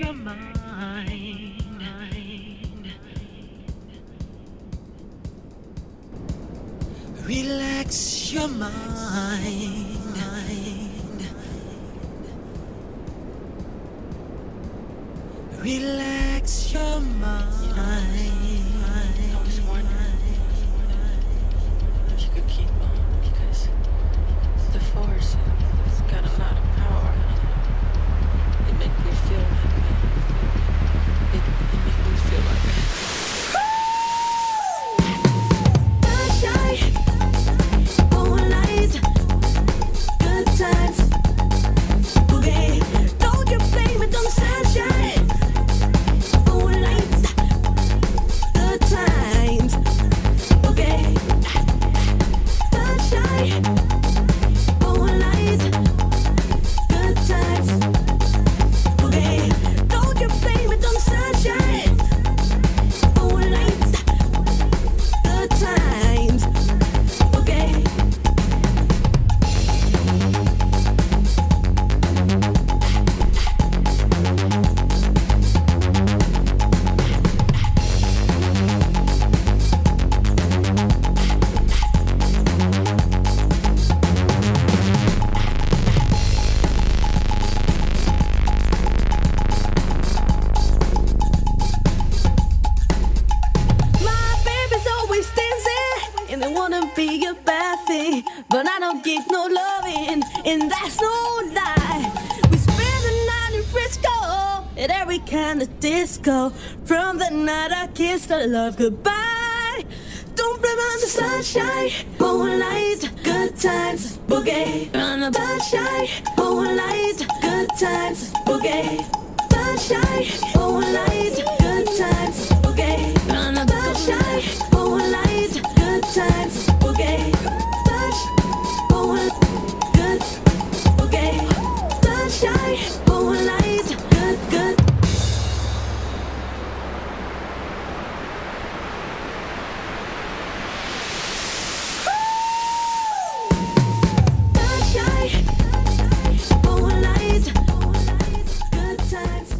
your mind. Relax your mind. Relax your mind. I was wondering if you could keep on, because the force has got a lot of power. It makes me feel like it makes me feel like Sunshine, moonlight, good times. Okay, don't you blame it on the sunshine, moonlight, good times. Okay, sunshine, moonlight, good times. Okay, don't you blame it on the sunshine, moonlight, good times. Okay. My baby's always dancing, and they wanna be a bad thing, but I don't get no loving, and that's no lie. We spend the night in Frisco at every kind of disco. From the night I kissed her love goodbye. Don't blame on the sunshine, moonlight, good times, boogie. On the sunshine, moonlight, good times, boogie. Sunshine, moonlight, good times, boogie. On the sunshine, moonlight, good times, boogie. Sunshine, moonlight, good, boogie. Sunshine, moonlight, good, good. Sunshine, moonlight, good times.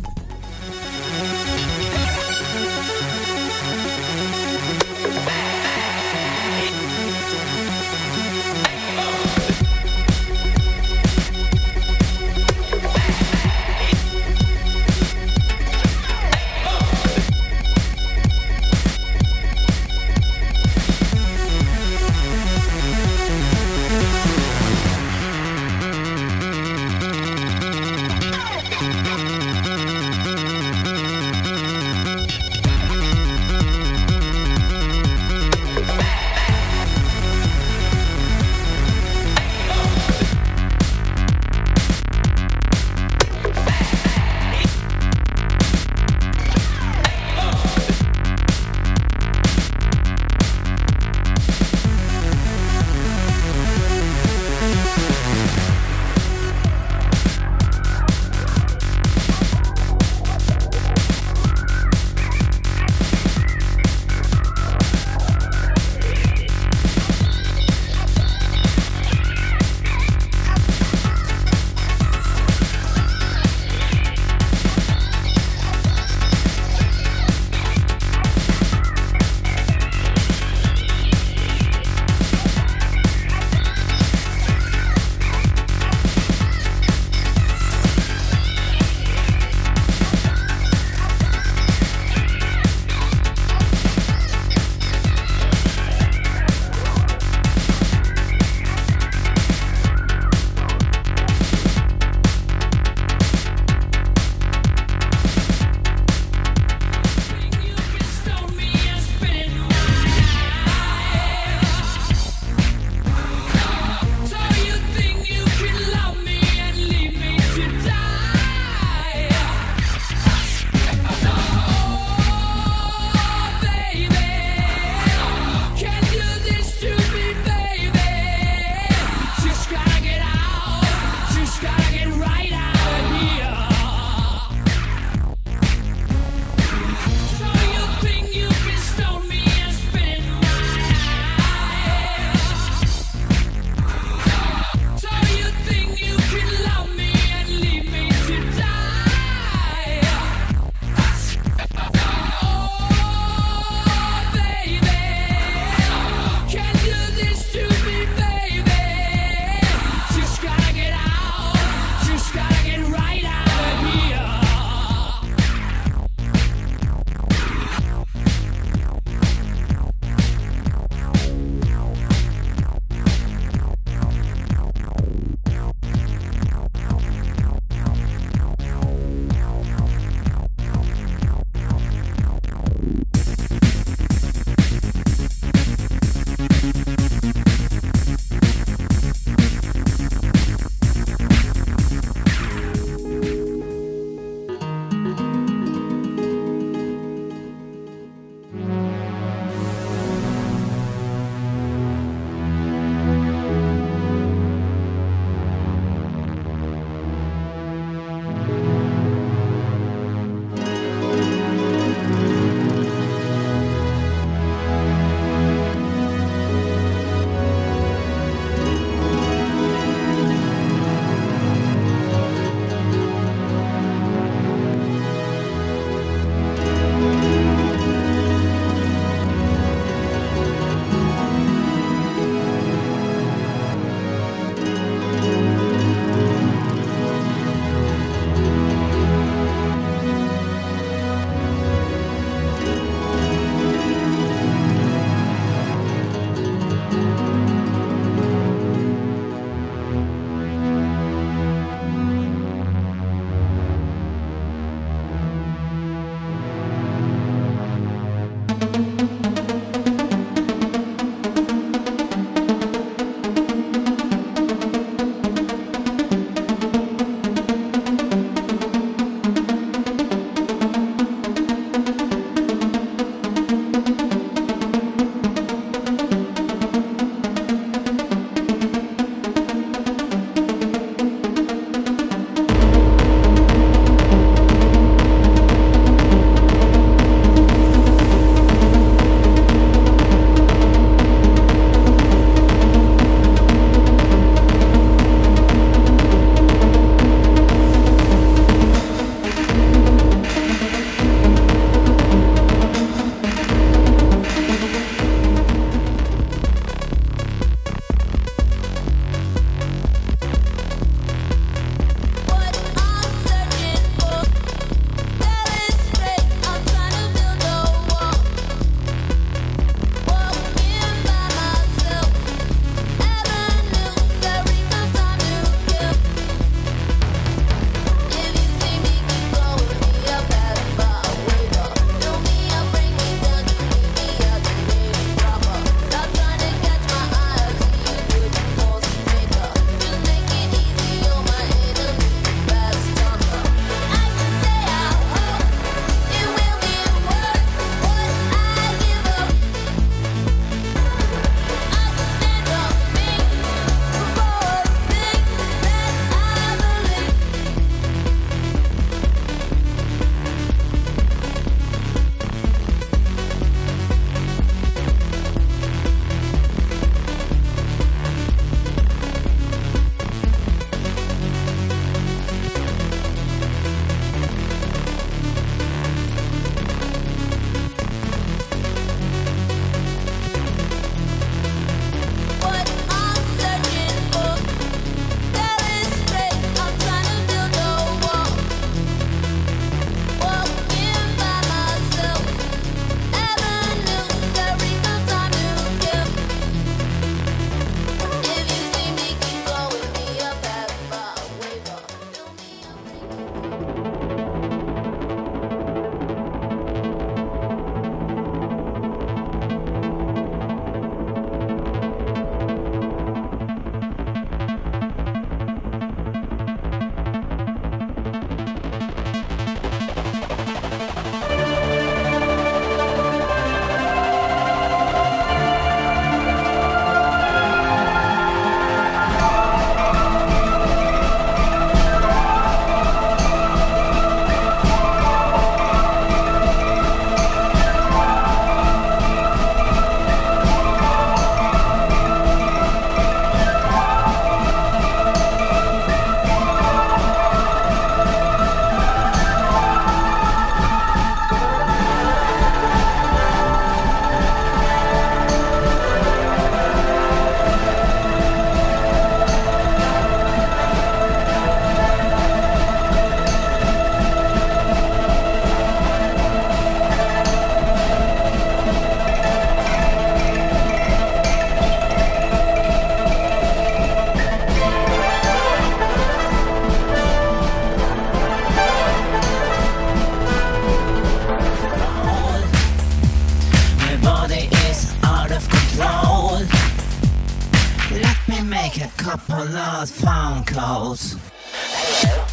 couple of phone calls. Hello.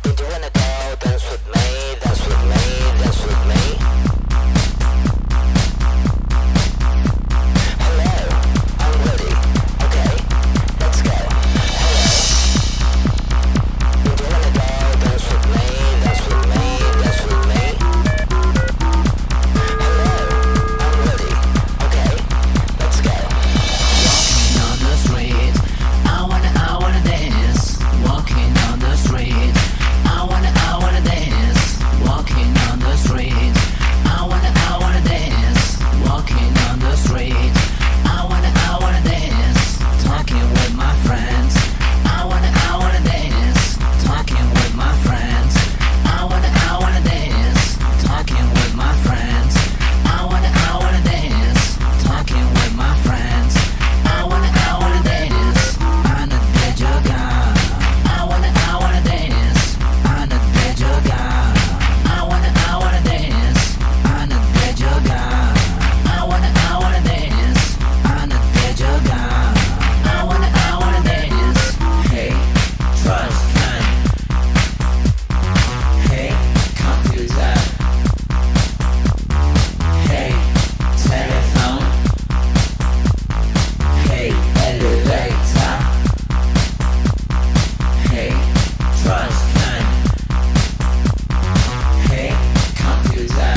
Did you wanna go dance with me, dance with me, dance with me? Hello, I'm ready. Okay, let's go. Hello. Did you wanna go dance with me, dance with me, dance with me? Hello, I'm ready. Okay, let's go. Walking on the street, I wanna dance. Walking on the street, I wanna dance. Walking on the street, I wanna dance. Walking on the street, I wanna dance. Talking with my friends, I wanna dance. Talking with my friends, I wanna dance. Talking with my friends, I wanna dance. Talking with my friends, I wanna dance. I'm a dead jogar. I wanna dance. I'm a dead jogar. I wanna dance. I'm a dead jogar. I wanna dance. I'm a dead jogar. I wanna dance. Hey, trust can. Hey, computer. Hey, telephone. Hey, elevator. Hey, trust can. Hey, computer.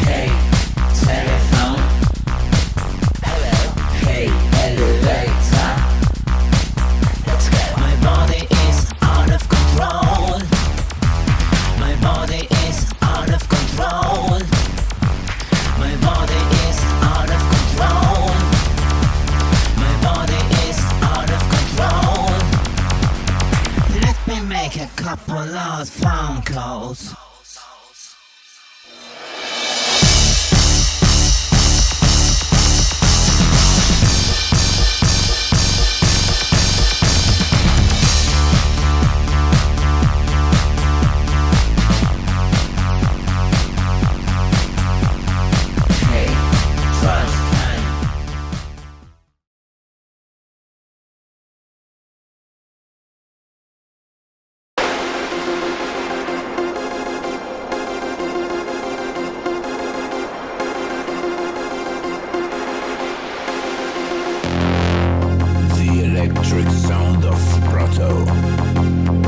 Hey, telephone. Hello, Hey, elevator. let's go. My body is out of control. My body is out of control. My body is out of control. My body is out of control. Let me make a couple of phone calls. Hey, trust can. The electric sound of Proto.